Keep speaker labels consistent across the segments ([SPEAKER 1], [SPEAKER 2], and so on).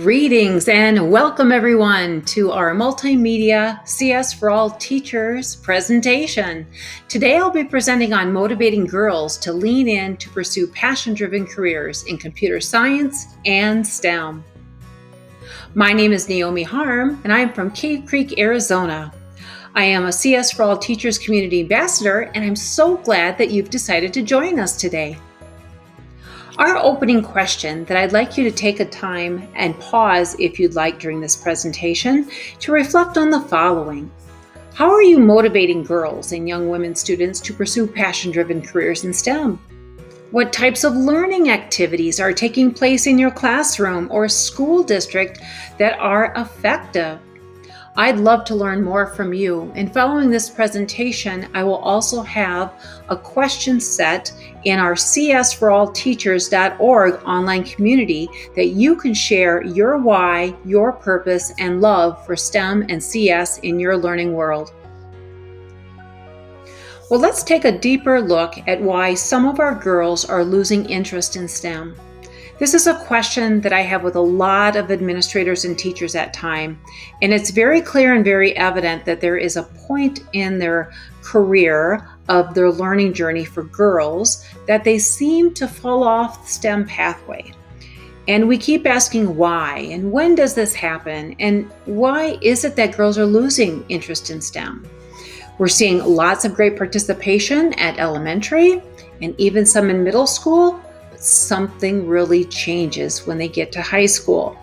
[SPEAKER 1] Greetings and welcome everyone to our Multimedia CS for All Teachers presentation. Today I'll be presenting on motivating girls to lean in to pursue passion-driven careers in computer science and STEM. My name is Naomi Harm and I am from Cave Creek, Arizona. I am a CS for All Teachers Community Ambassador and I'm so glad that you've decided to join us today. Our opening question that I'd like you to take a time and pause if you'd like during this presentation to reflect on the following. How are you motivating girls and young women students to pursue passion-driven careers in STEM? What types of learning activities are taking place in your classroom or school district that are effective? I'd love to learn more from you, and following this presentation, I will also have a question set in our csforallteachers.org online community that you can share your why, your purpose, and love for STEM and CS in your learning world. Well, let's take a deeper look at why some of our girls are losing interest in STEM. This is a question that I have with a lot of administrators and teachers at times, and it's very clear and very evident that there is a point in their career of their learning journey for girls that they seem to fall off the STEM pathway. And we keep asking why, and when does this happen, and why is it that girls are losing interest in STEM? We're seeing lots of great participation at elementary and even some in middle school. Something really changes when they get to high school.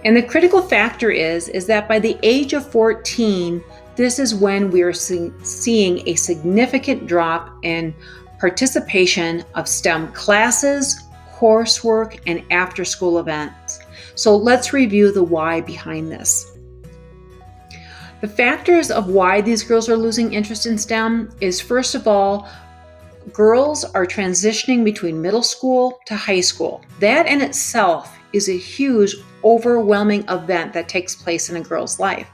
[SPEAKER 1] And the critical factor is that by the age of 14, this is when we are seeing a significant drop in participation of STEM classes, coursework, and after-school events. So let's review the why behind this. The factors of why these girls are losing interest in STEM is, first of all, girls are transitioning between middle school to high school. That in itself is a huge, overwhelming event that takes place in a girl's life.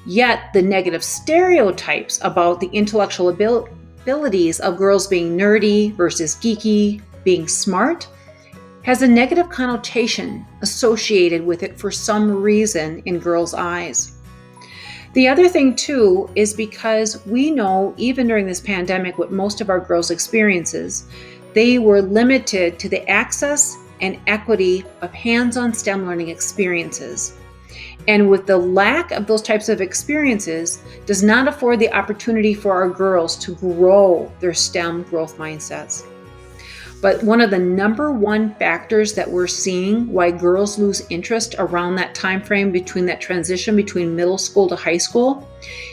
[SPEAKER 1] Yet the negative stereotypes about the intellectual abilities of girls being nerdy versus geeky, being smart, has a negative connotation associated with it for some reason in girls' eyes. The other thing too is because we know even during this pandemic what most of our girls' experiences, they were limited to the access and equity of hands-on STEM learning experiences. And with the lack of those types of experiences does not afford the opportunity for our girls to grow their STEM growth mindsets. But one of the number one factors that we're seeing why girls lose interest around that time frame between that transition between middle school to high school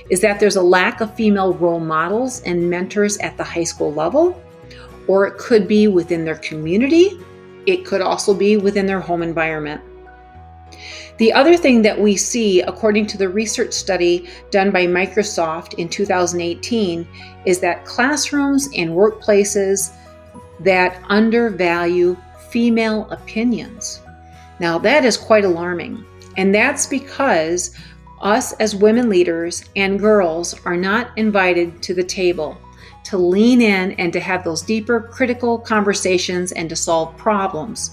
[SPEAKER 1] is that there's a lack of female role models and mentors at the high school level, or it could be within their community. It could also be within their home environment. The other thing that we see, according to the research study done by Microsoft in 2018, is that classrooms and workplaces that undervalue female opinions. Now that is quite alarming, and that's because us as women leaders and girls are not invited to the table to lean in and to have those deeper critical conversations and to solve problems.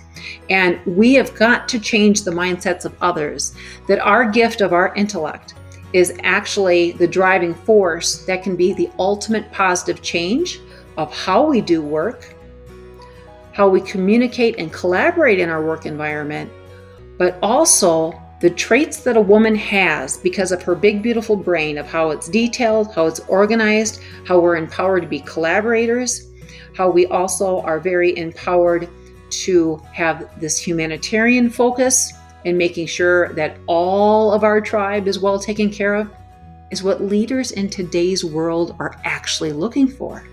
[SPEAKER 1] And we have got to change the mindsets of others that our gift of our intellect is actually the driving force that can be the ultimate positive change of how we do work, how we communicate and collaborate in our work environment, but also the traits that a woman has because of her big, beautiful brain of how it's detailed, how it's organized, how we're empowered to be collaborators, how we also are very empowered to have this humanitarian focus and making sure that all of our tribe is well taken care of, is what leaders in today's world are actually looking for.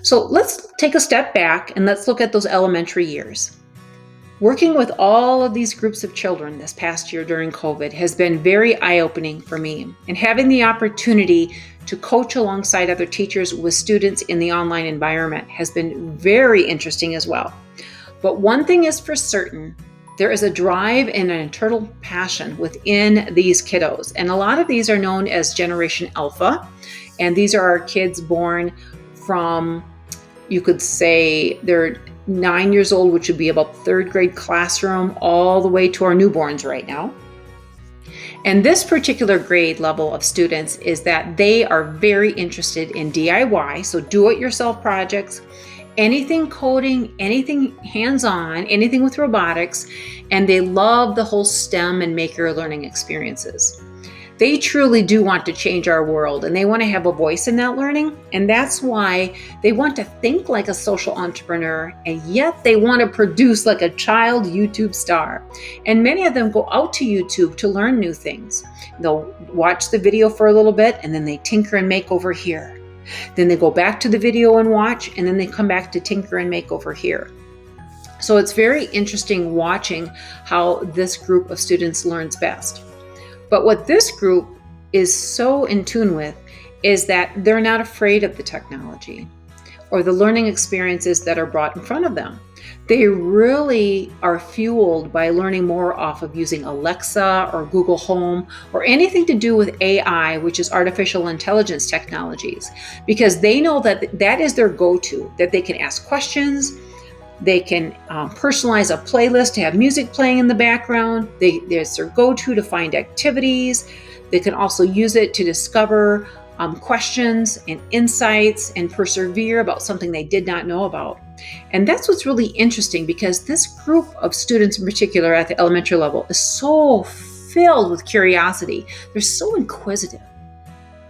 [SPEAKER 1] So let's take a step back and let's look at those elementary years. Working with all of these groups of children this past year during COVID has been very eye-opening for me, and having the opportunity to coach alongside other teachers with students in the online environment has been very interesting as well. But one thing is for certain, there is a drive and an internal passion within these kiddos, and a lot of these are known as Generation Alpha, and these are our kids born from, you could say, they're 9 years old, which would be about third grade classroom, all the way to our newborns right now. And this particular grade level of students is that they are very interested in DIY, so do-it-yourself projects, anything coding, anything hands-on, anything with robotics, and they love the whole STEM and maker learning experiences. They truly do want to change our world, and they want to have a voice in that learning, and that's why they want to think like a social entrepreneur, and yet they want to produce like a child YouTube star. And many of them go out to YouTube to learn new things. They'll watch the video for a little bit, and then they tinker and make over here. Then they go back to the video and watch, and then they come back to tinker and make over here. So it's very interesting watching how this group of students learns best. But what this group is so in tune with is that they're not afraid of the technology or the learning experiences that are brought in front of them. They really are fueled by learning more off of using Alexa or Google Home or anything to do with AI, which is artificial intelligence technologies, because they know that that is their go-to, that they can ask questions. They can personalize a playlist to have music playing in the background. There's their go-to to find activities. They can also use it to discover questions and insights and persevere about something they did not know about. And that's what's really interesting, because this group of students in particular at the elementary level is so filled with curiosity. They're so inquisitive.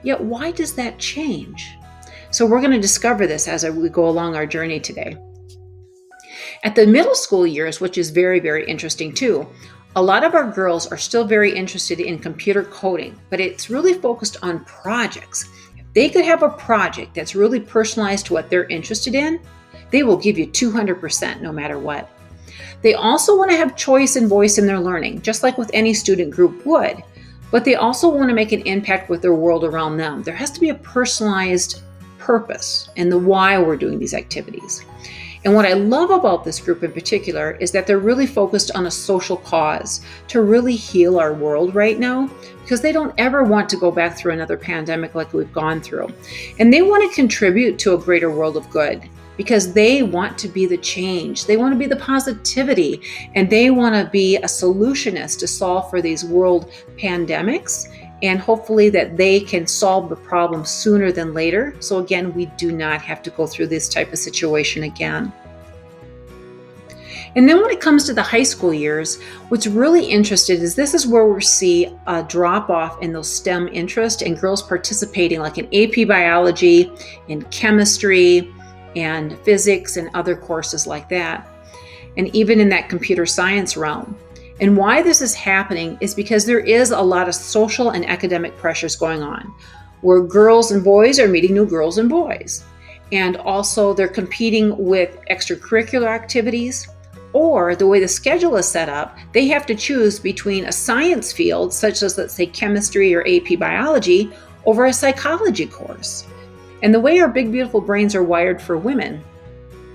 [SPEAKER 1] Yet why does that change? So we're going to discover this as we go along our journey today. At the middle school years, which is very, very interesting too, a lot of our girls are still very interested in computer coding, but it's really focused on projects. If they could have a project that's really personalized to what they're interested in, they will give you 200% no matter what. They also want to have choice and voice in their learning, just like with any student group would, but they also want to make an impact with their world around them. There has to be a personalized purpose in the why we're doing these activities. And what I love about this group in particular is that they're really focused on a social cause to really heal our world right now, because they don't ever want to go back through another pandemic like we've gone through. And they want to contribute to a greater world of good, because they want to be the change. They want to be the positivity, and they want to be a solutionist to solve for these world pandemics. And hopefully that they can solve the problem sooner than later. So again, we do not have to go through this type of situation again. And then when it comes to the high school years, what's really interesting is this is where we see a drop off in those STEM interests and girls participating like in AP biology, in chemistry, and physics and other courses like that. And even in that computer science realm. And why this is happening is because there is a lot of social and academic pressures going on, where girls and boys are meeting new girls and boys. And also they're competing with extracurricular activities, or the way the schedule is set up, they have to choose between a science field, such as, let's say, chemistry or AP biology, over a psychology course. And the way our big, beautiful brains are wired for women,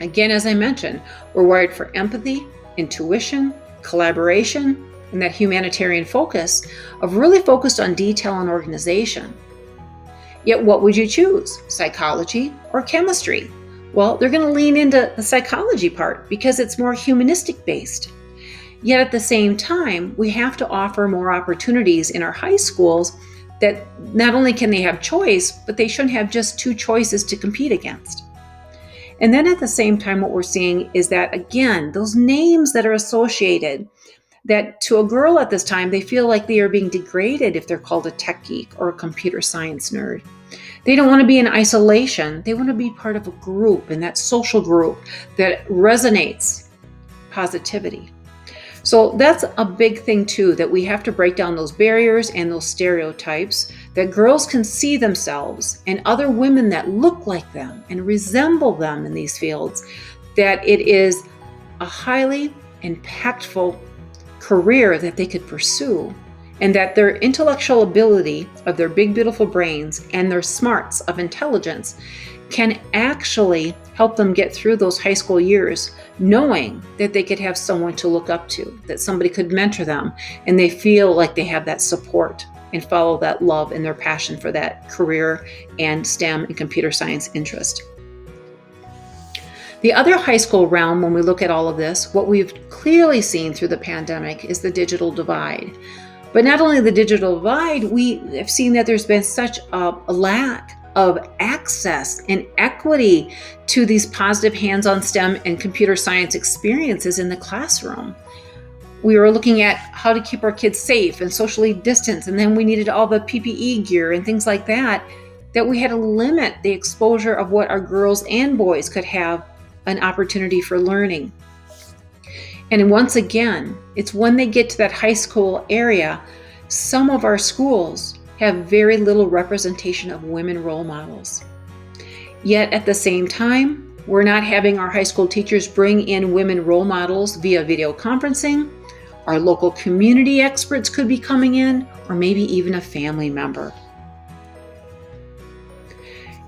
[SPEAKER 1] again, as I mentioned, we're wired for empathy, intuition, collaboration, and that humanitarian focus of really focused on detail and organization. Yet what would you choose, psychology or chemistry? Well, they're going to lean into the psychology part because it's more humanistic based. Yet at the same time, we have to offer more opportunities in our high schools that not only can they have choice, but they shouldn't have just two choices to compete against. And then at the same time, what we're seeing is that, again, those names that are associated, that to a girl at this time, they feel like they are being degraded if they're called a tech geek or a computer science nerd. They don't want to be in isolation. They want to be part of a group, and that social group that resonates positivity. So that's a big thing too, that we have to break down those barriers and those stereotypes, that girls can see themselves and other women that look like them and resemble them in these fields, that it is a highly impactful career that they could pursue, and that their intellectual ability of their big, beautiful brains and their smarts of intelligence can actually help them get through those high school years, knowing that they could have someone to look up to, that somebody could mentor them, and they feel like they have that support and follow that love and their passion for that career and STEM and computer science interest. The other high school realm, when we look at all of this, what we've clearly seen through the pandemic is the digital divide. But not only the digital divide, we have seen that there's been such a lack of access and equity to these positive hands-on STEM and computer science experiences in the classroom. We were looking at how to keep our kids safe and socially distanced, and then we needed all the PPE gear and things like that we had to limit the exposure of what our girls and boys could have an opportunity for learning. And once again, it's when they get to that high school area, some of our schools have very little representation of women role models. Yet at the same time, we're not having our high school teachers bring in women role models via video conferencing. Our local community experts could be coming in, or maybe even a family member.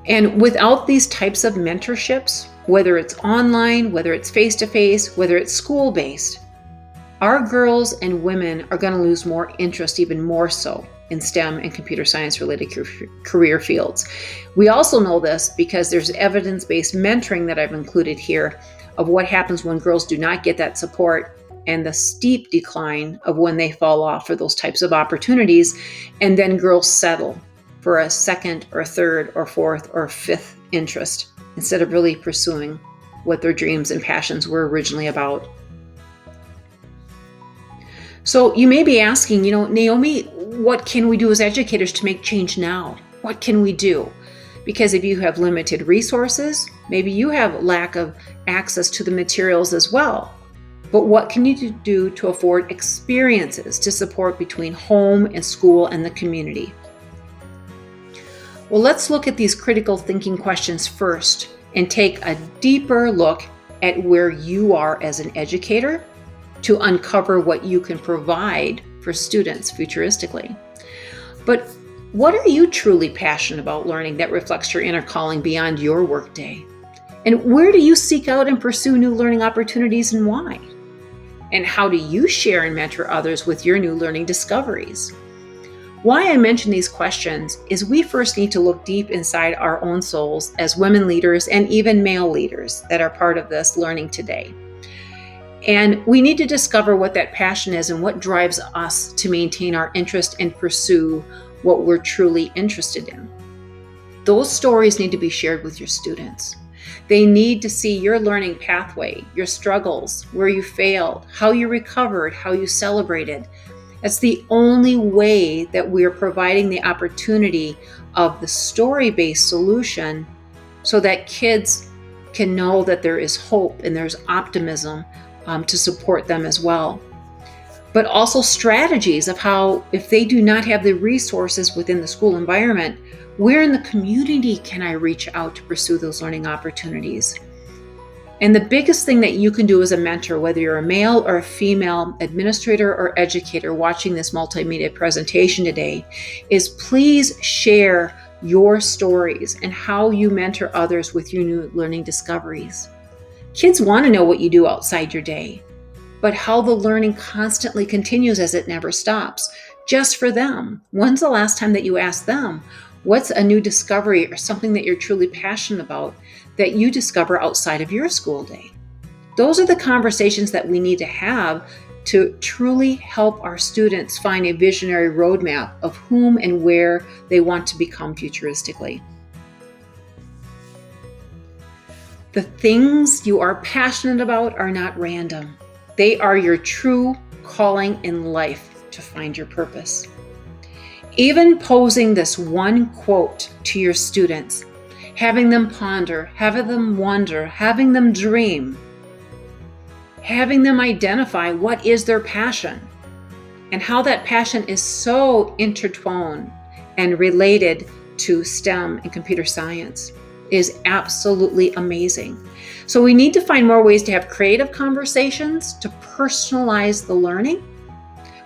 [SPEAKER 1] And without these types of mentorships, whether it's online, whether it's face-to-face, whether it's school-based, our girls and women are going to lose more interest, even more so, in STEM and computer science related career fields. We also know this because there's evidence-based mentoring that I've included here of what happens when girls do not get that support and the steep decline of when they fall off for those types of opportunities, and then girls settle for a second or third or fourth or fifth interest instead of really pursuing what their dreams and passions were originally about. So you may be asking, Naomi, what can we do as educators to make change now? What can we do? Because if you have limited resources, maybe you have lack of access to the materials as well. But what can you do to afford experiences to support between home and school and the community? Well, let's look at these critical thinking questions first and take a deeper look at where you are as an educator to uncover what you can provide for students futuristically. But what are you truly passionate about learning that reflects your inner calling beyond your workday? And where do you seek out and pursue new learning opportunities, and why? And how do you share and mentor others with your new learning discoveries? Why I mention these questions is we first need to look deep inside our own souls as women leaders and even male leaders that are part of this learning today. And we need to discover what that passion is and what drives us to maintain our interest and pursue what we're truly interested in. Those stories need to be shared with your students. They need to see your learning pathway, your struggles, where you failed, how you recovered, how you celebrated. That's the only way that we're providing the opportunity of the story-based solution so that kids can know that there is hope and there's optimism to support them as well. But also strategies of how, if they do not have the resources within the school environment, where in the community can I reach out to pursue those learning opportunities? And the biggest thing that you can do as a mentor, whether you're a male or a female administrator or educator watching this multimedia presentation today, is please share your stories and how you mentor others with your new learning discoveries. Kids want to know what you do outside your day, but how the learning constantly continues as it never stops, just for them. When's the last time that you asked them, what's a new discovery or something that you're truly passionate about that you discover outside of your school day? Those are the conversations that we need to have to truly help our students find a visionary roadmap of whom and where they want to become futuristically. The things you are passionate about are not random. They are your true calling in life to find your purpose. Even posing this one quote to your students, having them ponder, having them wonder, having them dream, having them identify what is their passion and how that passion is so intertwined and related to STEM and computer science is absolutely amazing. So we need to find more ways to have creative conversations to personalize the learning,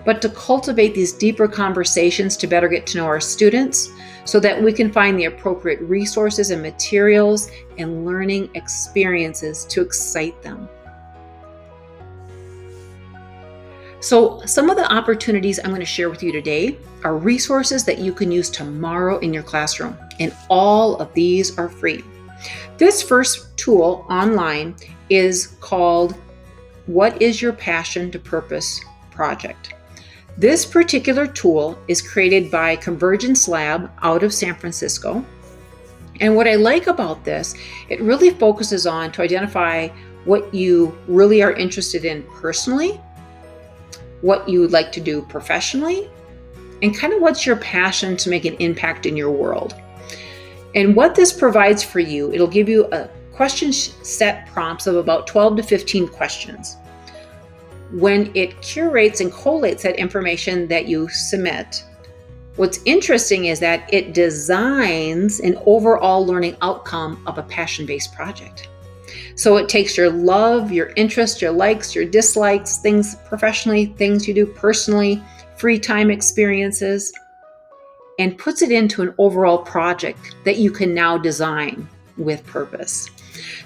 [SPEAKER 1] but to cultivate these deeper conversations to better get to know our students so that we can find the appropriate resources and materials and learning experiences to excite them. So some of the opportunities I'm going to share with you today are resources that you can use tomorrow in your classroom, and all of these are free. This first tool online is called What is Your Passion to Purpose Project. This particular tool is created by Convergence Lab out of San Francisco. And what I like about this, it really focuses on to identify what you really are interested in personally, what you would like to do professionally, and kind of what's your passion to make an impact in your world. And what this provides for you, it'll give you a question set prompts of about 12 to 15 questions. When it curates and collates that information that you submit, what's interesting is that it designs an overall learning outcome of a passion-based project. So it takes your love, your interest, your likes, your dislikes, things professionally, things you do personally, free time experiences, and puts it into an overall project that you can now design with purpose.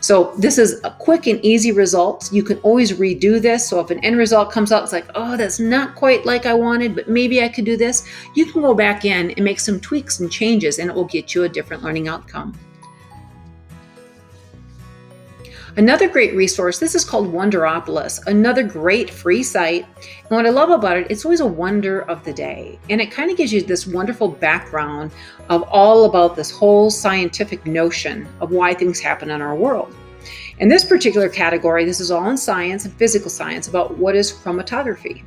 [SPEAKER 1] So this is a quick and easy result. You can always redo this. So if an end result comes out, it's like, oh, that's not quite like I wanted, but maybe I could do this. You can go back in and make some tweaks and changes, and it will get you a different learning outcome. Another great resource, this is called Wonderopolis, another great free site. And what I love about it, it's always a wonder of the day. And it kind of gives you this wonderful background of all about this whole scientific notion of why things happen in our world. In this particular category, this is all in science and physical science about what is chromatography.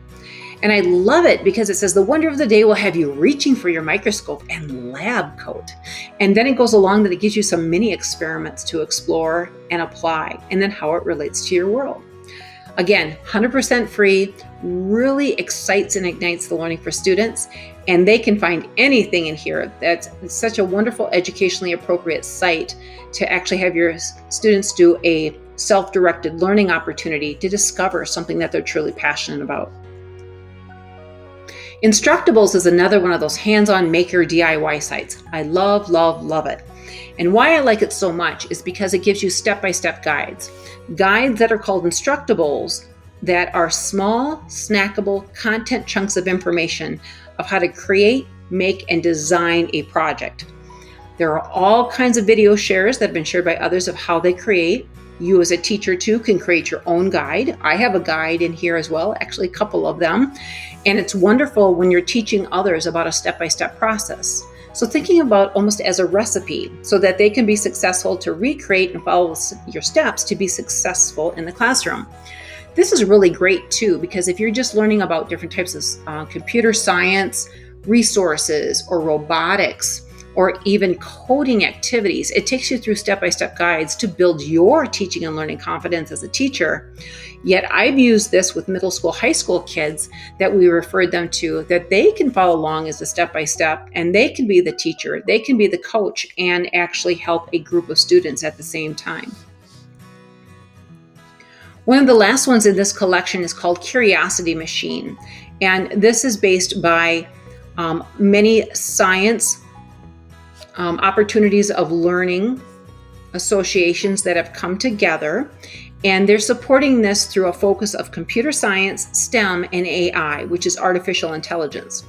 [SPEAKER 1] And I love it because it says the wonder of the day will have you reaching for your microscope and lab coat. And then it goes along that it gives you some mini experiments to explore and apply, and then how it relates to your world. Again, 100% free, really excites and ignites the learning for students, and they can find anything in here. That's such a wonderful, educationally appropriate site to actually have your students do a self-directed learning opportunity to discover something that they're truly passionate about. Instructables is another one of those hands-on maker DIY sites. I love, love, love it. And why I like it so much is because it gives you step-by-step guides. Guides that are called Instructables that are small, snackable content chunks of information of how to create, make, and design a project. There are all kinds of video shares that have been shared by others of how they create. You as a teacher too can create your own guide. I have a guide in here as well, actually a couple of them. And it's wonderful when you're teaching others about a step-by-step process. So thinking about almost as a recipe so that they can be successful to recreate and follow your steps to be successful in the classroom. This is really great too, because if you're just learning about different types of computer science, resources, or robotics, or even coding activities, it takes you through step-by-step guides to build your teaching and learning confidence as a teacher. Yet I've used this with middle school, high school kids that we referred them to, that they can follow along as a step-by-step, and they can be the teacher, they can be the coach, and actually help a group of students at the same time. One of the last ones in this collection is called Curiosity Machine, and this is based by many science opportunities of learning associations that have come together, and they're supporting this through a focus of computer science, STEM, and AI, which is artificial intelligence.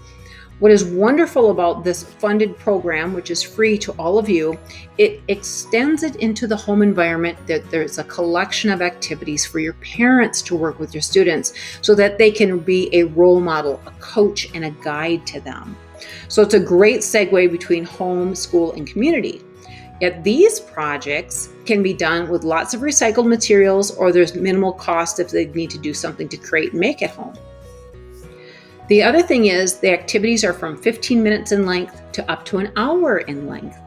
[SPEAKER 1] What is wonderful about this funded program, which is free to all of you, it extends it into the home environment, that there's a collection of activities for your parents to work with your students so that they can be a role model, a coach, and a guide to them. So it's a great segue between home, school, and community. Yet these projects can be done with lots of recycled materials, or there's minimal cost if they need to do something to create and make at home. The other thing is the activities are from 15 minutes in length to up to an hour in length,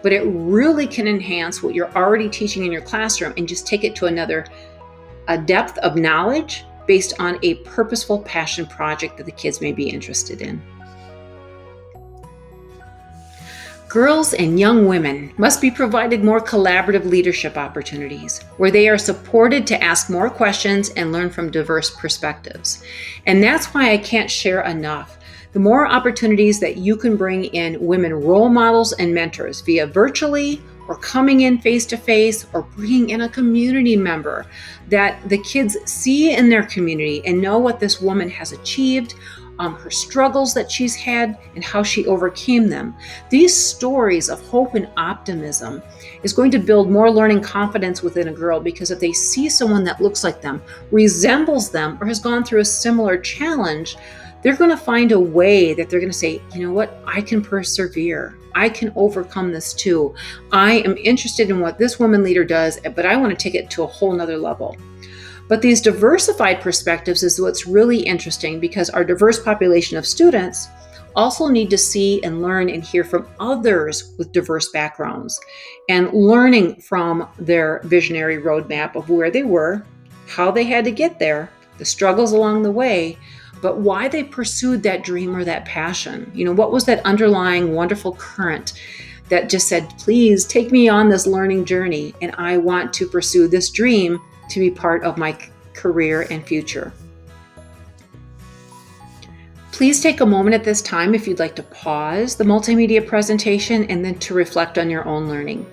[SPEAKER 1] but it really can enhance what you're already teaching in your classroom and just take it to a depth of knowledge based on a purposeful passion project that the kids may be interested in. Girls and young women must be provided more collaborative leadership opportunities where they are supported to ask more questions and learn from diverse perspectives. And that's why I can't share enough. The more opportunities that you can bring in women role models and mentors via virtually or coming in face-to-face or bringing in a community member that the kids see in their community and know what this woman has achieved, her struggles that she's had and how she overcame them. These stories of hope and optimism is going to build more learning confidence within a girl, because if they see someone that looks like them, resembles them, or has gone through a similar challenge, they're going to find a way that they're going to say, you know what, I can persevere. I can overcome this too. I am interested in what this woman leader does, but I want to take it to a whole nother level. But these diversified perspectives is what's really interesting, because our diverse population of students also need to see and learn and hear from others with diverse backgrounds, and learning from their visionary roadmap of where they were, how they had to get there, the struggles along the way, but why they pursued that dream or that passion. What was that underlying wonderful current that just said, please take me on this learning journey, and I want to pursue this dream to be part of my career and future. Please take a moment at this time if you'd like to pause the multimedia presentation and then to reflect on your own learning.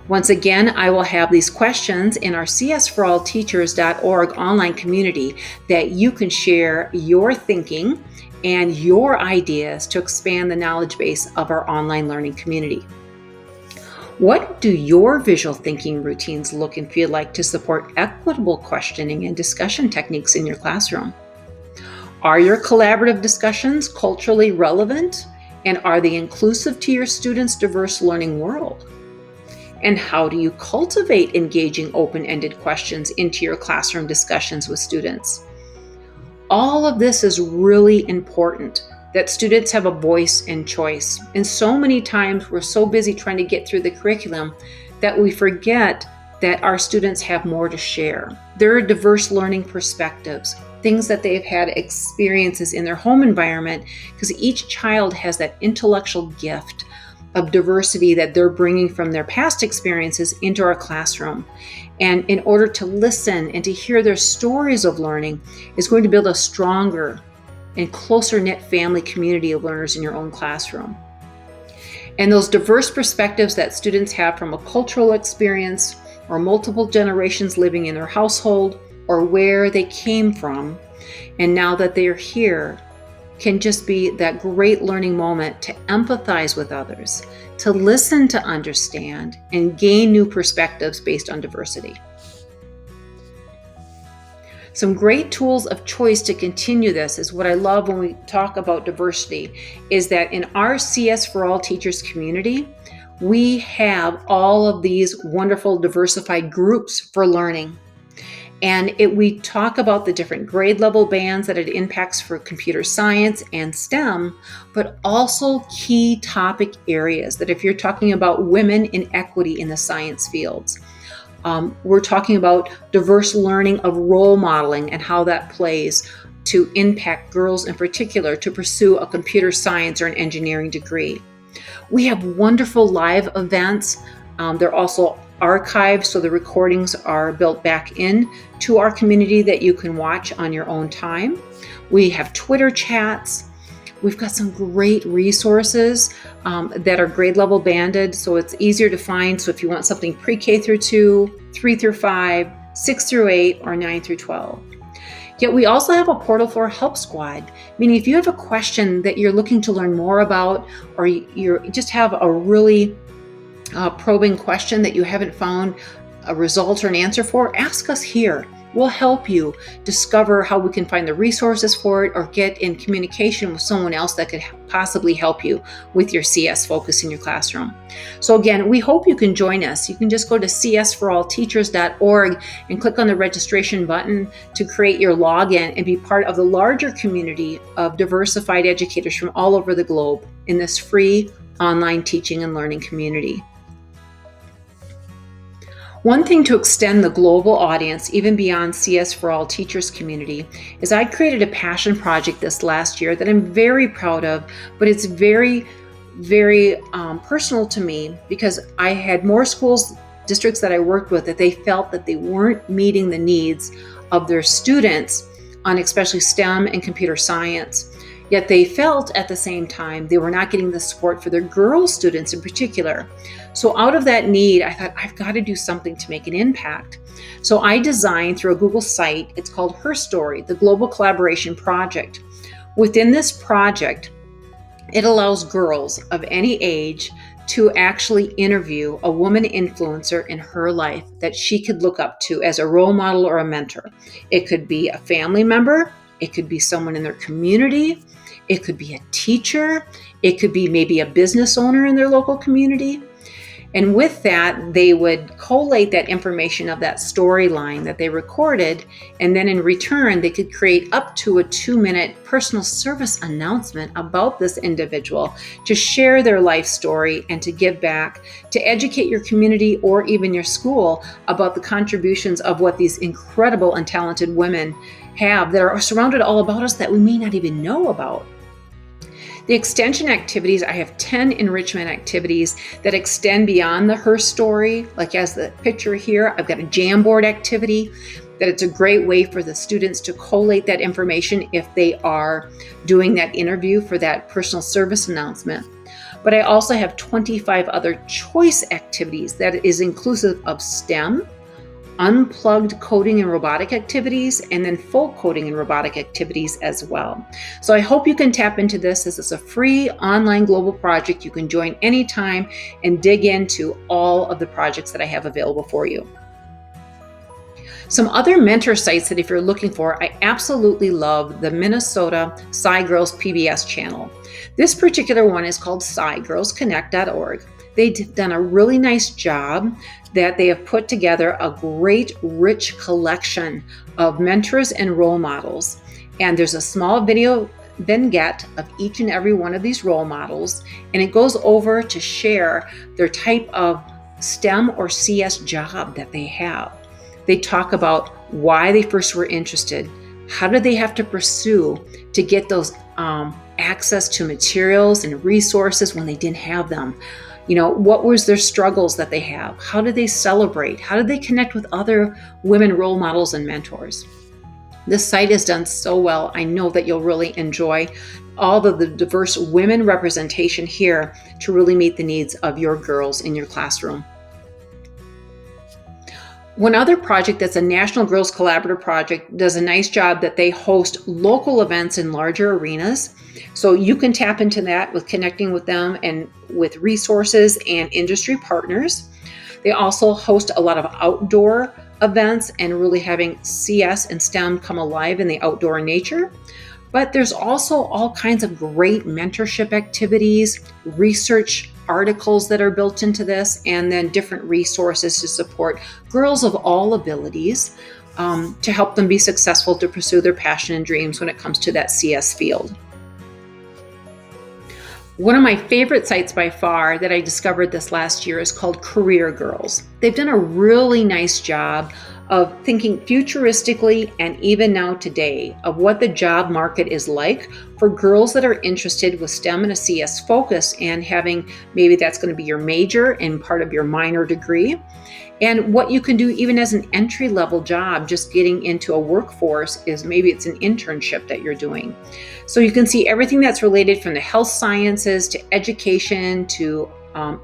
[SPEAKER 1] Once again, I will have these questions in our csforallteachers.org online community that you can share your thinking and your ideas to expand the knowledge base of our online learning community. What do your visual thinking routines look and feel like to support equitable questioning and discussion techniques in your classroom? Are your collaborative discussions culturally relevant, and are they inclusive to your students' diverse learning world? And how do you cultivate engaging open-ended questions into your classroom discussions with students? All of this is really important, that students have a voice and choice. And so many times we're so busy trying to get through the curriculum that we forget that our students have more to share. There are diverse learning perspectives, things that they've had experiences in their home environment, because each child has that intellectual gift of diversity that they're bringing from their past experiences into our classroom. And in order to listen and to hear their stories of learning is going to build a stronger and closer knit family community of learners in your own classroom. And those diverse perspectives that students have from a cultural experience, or multiple generations living in their household, or where they came from, and now that they're here, can just be that great learning moment to empathize with others, to listen to understand, and gain new perspectives based on diversity. Some great tools of choice to continue this is what I love when we talk about diversity, is that in our CS for All Teachers community, we have all of these wonderful diversified groups for learning. And we talk about the different grade level bands that it impacts for computer science and STEM, but also key topic areas that if you're talking about women in equity in the science fields, we're talking about diverse learning of role modeling and how that plays to impact girls in particular to pursue a computer science or an engineering degree. We have wonderful live events. They're also archived, so the recordings are built back in to our community that you can watch on your own time. We have Twitter chats. We've got some great resources that are grade level banded, so it's easier to find. So if you want something pre-K through 2, 3 through 5, 6 through 8, or 9 through 12. Yet we also have a portal for a help squad, meaning if you have a question that you're looking to learn more about, or you just have a really probing question that you haven't found a result or an answer for, ask us here. We'll help you discover how we can find the resources for it, or get in communication with someone else that could possibly help you with your CS focus in your classroom. So again, we hope you can join us. You can just go to csforallteachers.org and click on the registration button to create your login and be part of the larger community of diversified educators from all over the globe in this free online teaching and learning community. One thing to extend the global audience, even beyond CS for All Teachers community, is I created a passion project this last year that I'm very proud of, but it's very, very personal to me, because I had more schools, districts that I worked with, that they felt that they weren't meeting the needs of their students on especially STEM and computer science. Yet they felt at the same time they were not getting the support for their girl students in particular. So out of that need, I thought, I've got to do something to make an impact. So I designed through a Google site, it's called Her Story, the Global Collaboration Project, Within this project, it allows girls of any age to actually interview a woman influencer in her life that she could look up to as a role model or a mentor. It could be a family member, it could be someone in their community, it could be a teacher, it could be maybe a business owner in their local community. And with that, they would collate that information of that storyline that they recorded. And then in return, they could create up to a 2-minute personal service announcement about this individual to share their life story and to give back, to educate your community or even your school about the contributions of what these incredible and talented women have that are surrounded all about us that we may not even know about. The extension activities, I have 10 enrichment activities that extend beyond the her story. Like as the picture here, I've got a Jamboard activity that it's a great way for the students to collate that information if they are doing that interview for that personal service announcement. But I also have 25 other choice activities that is inclusive of STEM, unplugged coding and robotic activities, and then full coding and robotic activities as well. So I hope you can tap into this. This is a free online global project. You can join anytime and dig into all of the projects that I have available for you. Some other mentor sites that if you're looking for, I absolutely love the Minnesota SciGirls PBS channel. This particular one is called SciGirlsConnect.org. They've done a really nice job that they have put together a great, rich collection of mentors and role models. And there's a small video vignette of each and every one of these role models, and it goes over to share their type of STEM or CS job that they have. They talk about why they first were interested, how did they have to pursue to get those access to materials and resources when they didn't have them. You know, what was their struggles that they have? How did they celebrate? How did they connect with other women role models and mentors? This site is done so well. I know that you'll really enjoy all of the diverse women representation here to really meet the needs of your girls in your classroom. One other project that's a National Girls Collaborative project does a nice job that they host local events in larger arenas. So you can tap into that with connecting with them and with resources and industry partners. They also host a lot of outdoor events and really having CS and STEM come alive in the outdoor nature. But there's also all kinds of great mentorship activities, research articles that are built into this, and then different resources to support girls of all abilities to help them be successful to pursue their passion and dreams when it comes to that CS field. One of my favorite sites by far that I discovered this last year is called Career Girls. They've done a really nice job of thinking futuristically and even now today of what the job market is like for girls that are interested with STEM and a CS focus and having maybe that's going to be your major and part of your minor degree. And what you can do even as an entry-level job, just getting into a workforce, is maybe it's an internship that you're doing. So you can see everything that's related from the health sciences to education to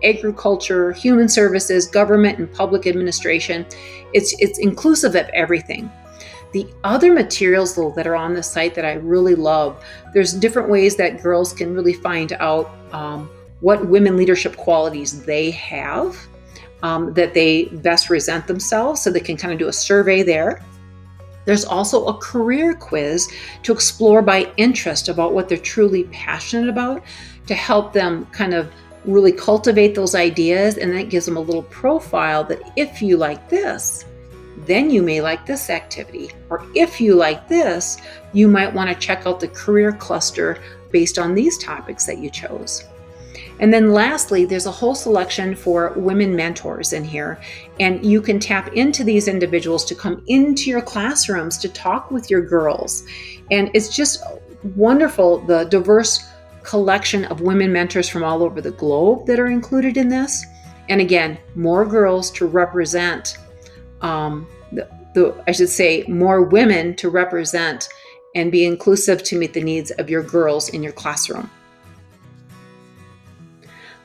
[SPEAKER 1] agriculture, human services, government and public administration. It's inclusive of everything. The other materials though that are on the site that I really love, there's different ways that girls can really find out what women leadership qualities they have, that they best present themselves, so they can kind of do a survey there. There's also a career quiz to explore by interest about what they're truly passionate about to help them kind of really cultivate those ideas, and that gives them a little profile that if you like this, then you may like this activity. Or if you like this, you might want to check out the career cluster based on these topics that you chose. And then lastly, there's a whole selection for women mentors in here, and you can tap into these individuals to come into your classrooms to talk with your girls. And it's just wonderful, the diverse collection of women mentors from all over the globe that are included in this. And again, more girls to represent, I should say more women to represent and be inclusive to meet the needs of your girls in your classroom.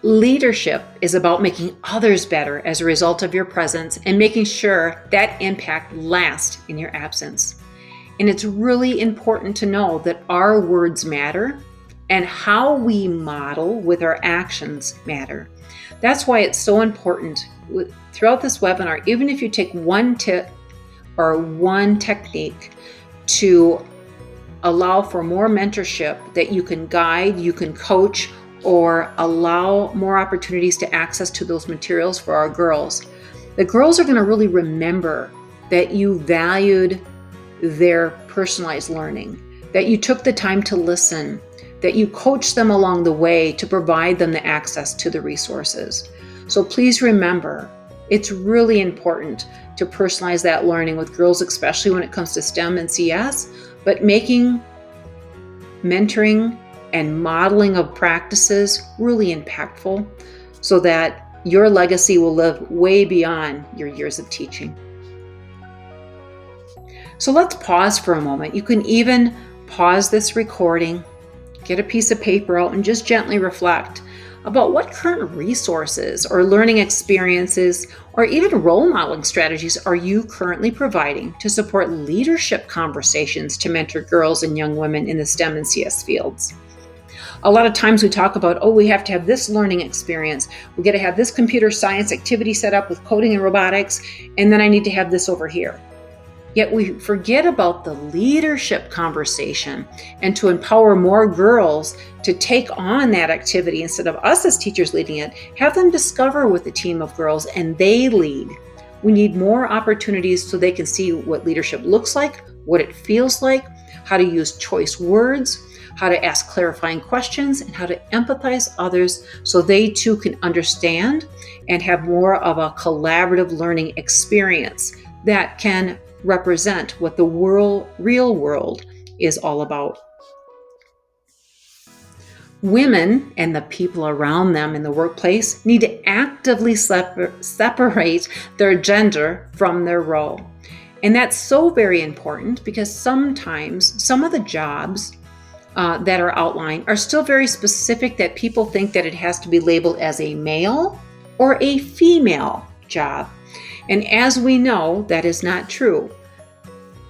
[SPEAKER 1] Leadership is about making others better as a result of your presence and making sure that impact lasts in your absence. And it's really important to know that our words matter and how we model with our actions matter. That's why it's so important throughout this webinar, even if you take one tip or one technique to allow for more mentorship, that you can guide, you can coach, or allow more opportunities to access to those materials for our girls. The girls are going to really remember that you valued their personalized learning, that you took the time to listen, that you coached them along the way to provide them the access to the resources. So please remember, it's really important to personalize that learning with girls, especially when it comes to STEM and CS, but making mentoring and modeling of practices really impactful so that your legacy will live way beyond your years of teaching. So let's pause for a moment. You can even pause this recording, get a piece of paper out, and just gently reflect about what current resources or learning experiences or even role modeling strategies are you currently providing to support leadership conversations to mentor girls and young women in the STEM and CS fields. A lot of times we talk about, oh, we have to have this learning experience. We got to have this computer science activity set up with coding and robotics, and then I need to have this over here. Yet we forget about the leadership conversation and to empower more girls to take on that activity instead of us as teachers leading it. Have them discover with a team of girls and they lead. We need more opportunities so they can see what leadership looks like, what it feels like, how to use choice words, how to ask clarifying questions, and how to empathize others so they too can understand and have more of a collaborative learning experience that can represent what the real world is all about. Women and the people around them in the workplace need to actively separate their gender from their role. And that's so very important because sometimes some of the jobs that are outlined are still very specific, that people think that it has to be labeled as a male or a female job. And as we know, that is not true.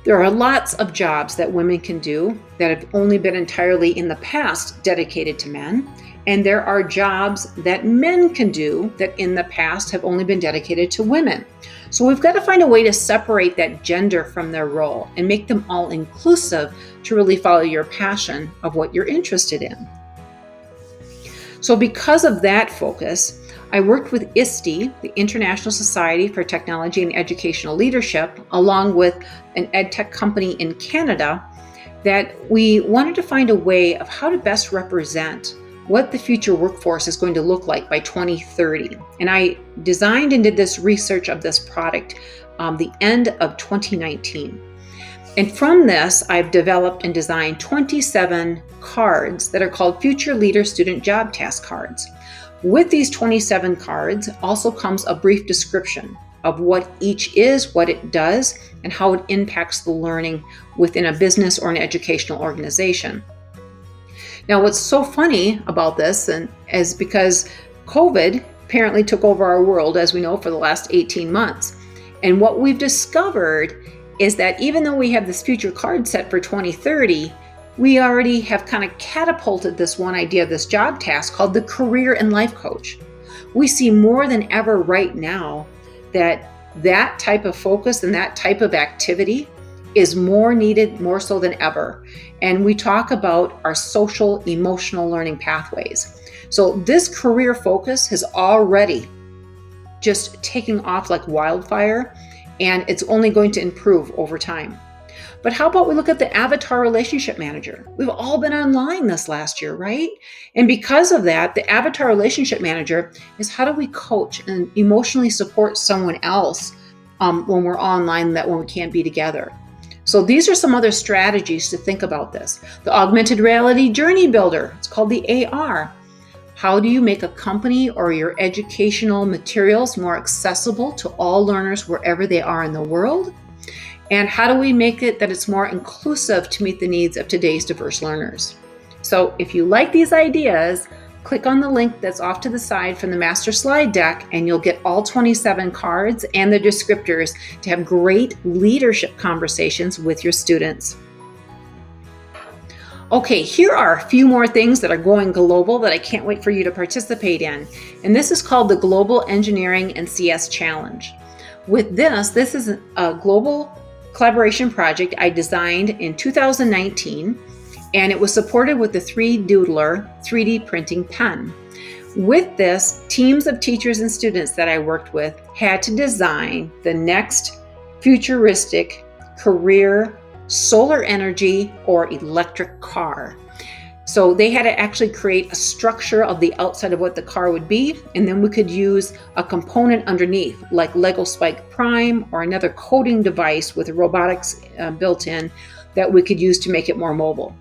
[SPEAKER 1] There are lots of jobs that women can do that have only been entirely in the past dedicated to men. And there are jobs that men can do that in the past have only been dedicated to women. So we've got to find a way to separate that gender from their role and make them all inclusive to really follow your passion of what you're interested in. So because of that focus, I worked with ISTE, the International Society for Technology and Educational Leadership, along with an EdTech company in Canada, that we wanted to find a way of how to best represent what the future workforce is going to look like by 2030. And I designed and did this research of this product the end of 2019. And from this, I've developed and designed 27 cards that are called Future Leader Student Job Task Cards. With these 27 cards also comes a brief description of what each is, what it does, and how it impacts the learning within a business or an educational organization. Now, what's so funny about this is because COVID apparently took over our world, as we know, for the last 18 months. And what we've discovered is that even though we have this future card set for 2030, we already have kind of catapulted this one idea, this job task called the career and life coach. We see more than ever right now that type of focus and that type of activity is more needed, more so than ever. And we talk about our social emotional learning pathways. So this career focus has already just taken off like wildfire, and it's only going to improve over time. But how about we look at the avatar relationship manager? We've all been online this last year, right? And because of that, the avatar relationship manager is how do we coach and emotionally support someone else when we're online, that when we can't be together. So these are some other strategies to think about this. The augmented reality journey builder, it's called the AR. How do you make a company or your educational materials more accessible to all learners wherever they are in the world? And how do we make it that it's more inclusive to meet the needs of today's diverse learners? So if you like these ideas, click on the link that's off to the side from the master slide deck, and you'll get all 27 cards and the descriptors to have great leadership conversations with your students. Okay, here are a few more things that are going global that I can't wait for you to participate in. And this is called the Global Engineering and CS Challenge. With this is a global collaboration project I designed in 2019, and it was supported with the 3Doodler 3D printing pen. With this, teams of teachers and students that I worked with had to design the next futuristic career solar energy or electric car. So they had to actually create a structure of the outside of what the car would be, and then we could use a component underneath, like Lego Spike Prime or another coding device with robotics built in that we could use to make it more mobile.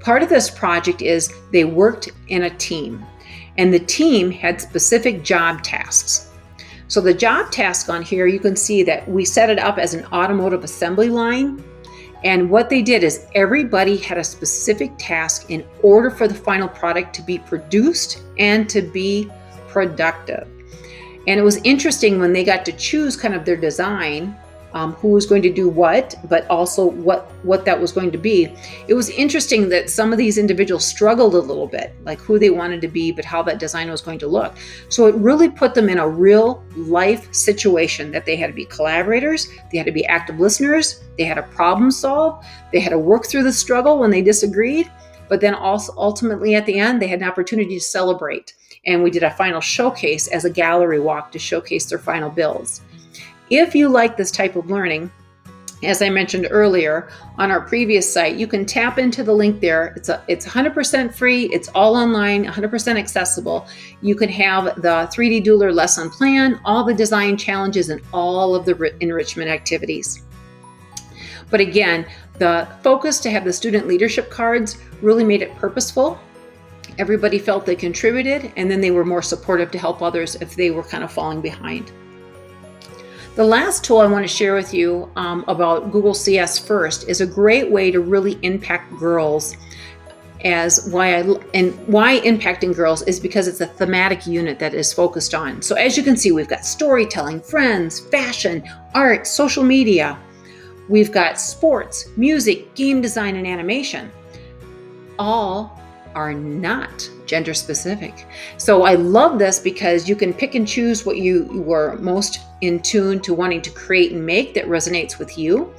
[SPEAKER 1] Part of this project is they worked in a team, and the team had specific job tasks. So the job task on here, you can see that we set it up as an automotive assembly line. And what they did is everybody had a specific task in order for the final product to be produced and to be productive. And it was interesting when they got to choose kind of their design, who was going to do what, but also what that was going to be. It was interesting that some of these individuals struggled a little bit, like who they wanted to be, but how that design was going to look. So it really put them in a real life situation that they had to be collaborators, they had to be active listeners, they had to problem solve, they had to work through the struggle when they disagreed, but then also ultimately at the end, they had an opportunity to celebrate. And we did a final showcase as a gallery walk to showcase their final builds. If you like this type of learning, as I mentioned earlier on our previous site, you can tap into the link there. It's 100% free. It's all online, 100% accessible. You can have the 3D Doodler lesson plan, all the design challenges, and all of the enrichment activities. But again, the focus to have the student leadership cards really made it purposeful. Everybody felt they contributed, and then they were more supportive to help others if they were kind of falling behind. The last tool I want to share with you about Google CS First is a great way to really impact girls. Why impacting girls is because it's a thematic unit that is focused on. So as you can see, we've got storytelling, friends, fashion, art, social media. We've got sports, music, game design, and animation. All are not gender specific. So I love this because you can pick and choose what you were most in tune to wanting to create and make that resonates with you.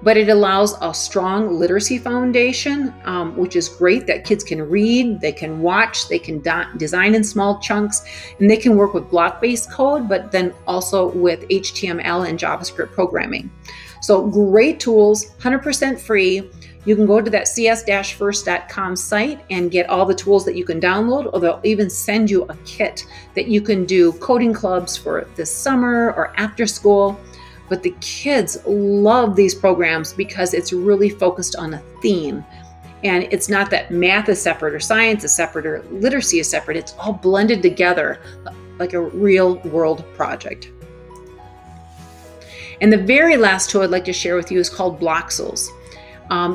[SPEAKER 1] But it allows a strong literacy foundation, which is great, that kids can read, they can watch, they can design in small chunks, and they can work with block-based code, but then also with HTML and JavaScript programming. So great tools, 100% free. You can go to that cs-first.com site and get all the tools that you can download, or they'll even send you a kit that you can do coding clubs for this summer or after school. But the kids love these programs because it's really focused on a theme. And it's not that math is separate or science is separate or literacy is separate. It's all blended together like a real world project. And the very last tool I'd like to share with you is called Bloxels.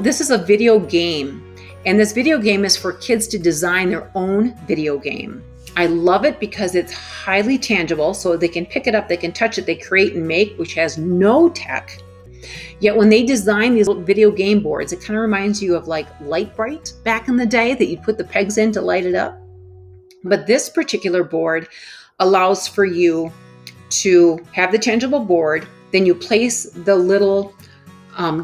[SPEAKER 1] This is a video game, and this video game is for kids to design their own video game. I love it because it's highly tangible, so they can pick it up, they can touch it, they create and make, which has no tech. Yet when they design these video game boards, it kind of reminds you of like Light-Brite back in the day that you put the pegs in to light it up. But this particular board allows for you to have the tangible board, then you place the little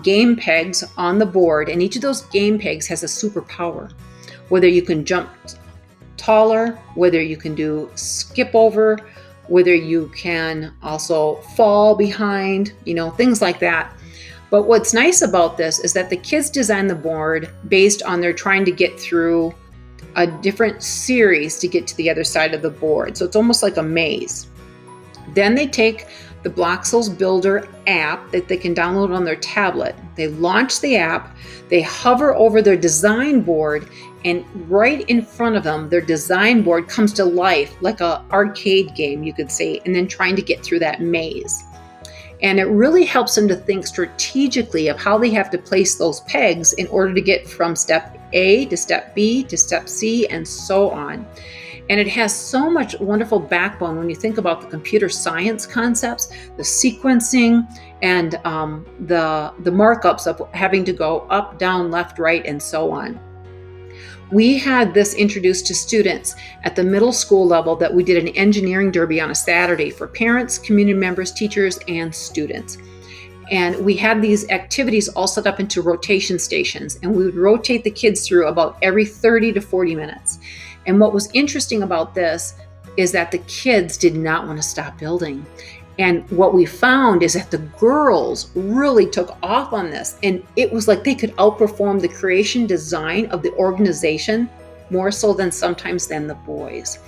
[SPEAKER 1] game pegs on the board, and each of those game pegs has a superpower. Whether you can jump taller, whether you can do skip over, whether you can also fall behind, things like that. But what's nice about this is that the kids design the board based on their trying to get through a different series to get to the other side of the board. So it's almost like a maze. Then they take the Bloxels Builder app that they can download on their tablet. They launch the app, they hover over their design board, and right in front of them, their design board comes to life like an arcade game, you could say, and then trying to get through that maze. And it really helps them to think strategically of how they have to place those pegs in order to get from step A to step B to step C, and so on. And it has so much wonderful backbone when you think about the computer science concepts, the sequencing, and the markups of having to go up, down, left, right, and so on. We had this introduced to students at the middle school level that we did an engineering derby on a Saturday for parents, community members, teachers, and students. And we had these activities all set up into rotation stations, and we would rotate the kids through about every 30 to 40 minutes. And what was interesting about this is that the kids did not want to stop building. And what we found is that the girls really took off on this, and it was like they could outperform the creation design of the organization more so than sometimes than the boys.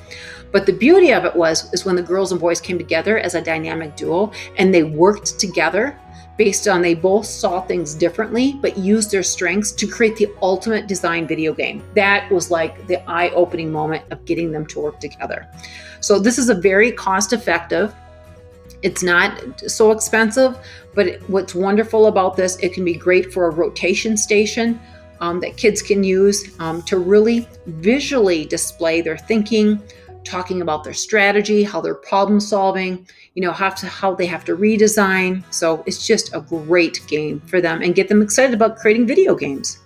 [SPEAKER 1] But the beauty of it is when the girls and boys came together as a dynamic duo and they worked together based on they both saw things differently but used their strengths to create the ultimate design video game. That was like the eye-opening moment of getting them to work together. So this is a very cost-effective. It's not so expensive, but what's wonderful about this, it can be great for a rotation station that kids can use to really visually display their thinking, talking about their strategy, how they're problem solving, how they have to redesign. So it's just a great game for them and get them excited about creating video games.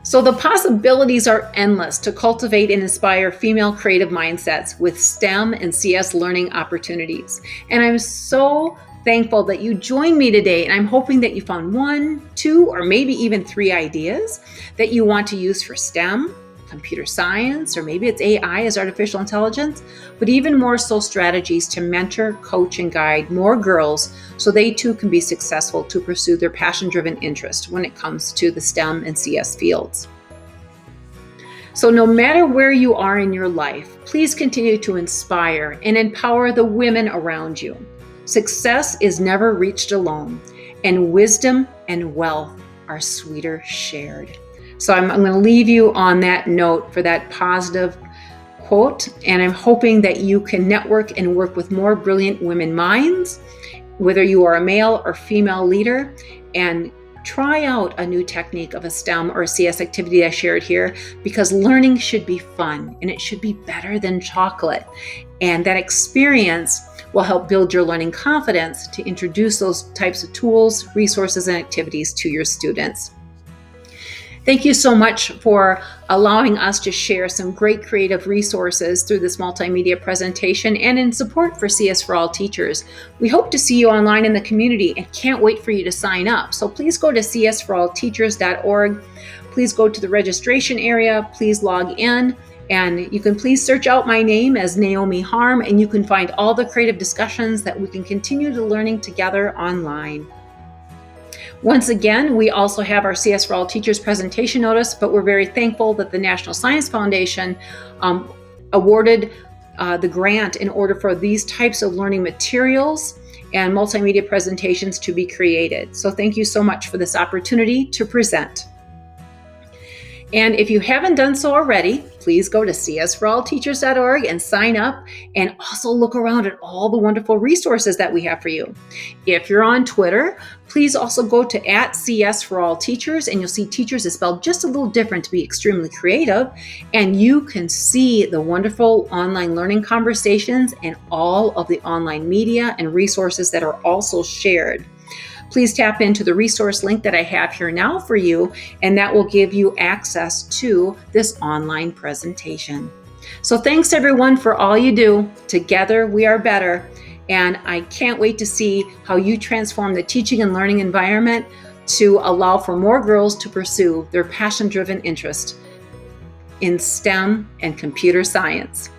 [SPEAKER 1] So the possibilities are endless to cultivate and inspire female creative mindsets with STEM and CS learning opportunities. And I'm so thankful that you joined me today, and I'm hoping that you found 1, 2, or maybe even 3 ideas that you want to use for STEM, computer science, or maybe it's AI as artificial intelligence, but even more so strategies to mentor, coach, and guide more girls so they too can be successful to pursue their passion-driven interest when it comes to the STEM and CS fields. So no matter where you are in your life, please continue to inspire and empower the women around you. Success is never reached alone, and wisdom and wealth are sweeter shared. So I'm going to leave you on that note for that positive quote, and I'm hoping that you can network and work with more brilliant women minds, whether you are a male or female leader, and try out a new technique of a STEM or a CS activity I shared here, because learning should be fun and it should be better than chocolate. And that experience will help build your learning confidence to introduce those types of tools, resources, and activities to your students. Thank you so much for allowing us to share some great creative resources through this multimedia presentation and in support for CS for All Teachers. We hope to see you online in the community and can't wait for you to sign up. So please go to csforallteachers.org. Please go to the registration area. Please log in, and you can please search out my name as Naomi Harm, and you can find all the creative discussions that we can continue to learning together online. Once again, we also have our CS for All Teachers presentation notice, but we're very thankful that the National Science Foundation awarded the grant in order for these types of learning materials and multimedia presentations to be created. So thank you so much for this opportunity to present. And if you haven't done so already, please go to csforallteachers.org and sign up, and also look around at all the wonderful resources that we have for you. If you're on Twitter, please also go to @CSForAllTeachers, and you'll see teachers is spelled just a little different to be extremely creative, and you can see the wonderful online learning conversations and all of the online media and resources that are also shared. Please tap into the resource link that I have here now for you, and that will give you access to this online presentation. So thanks everyone for all you do. Together we are better, and I can't wait to see how you transform the teaching and learning environment to allow for more girls to pursue their passion-driven interest in STEM and computer science.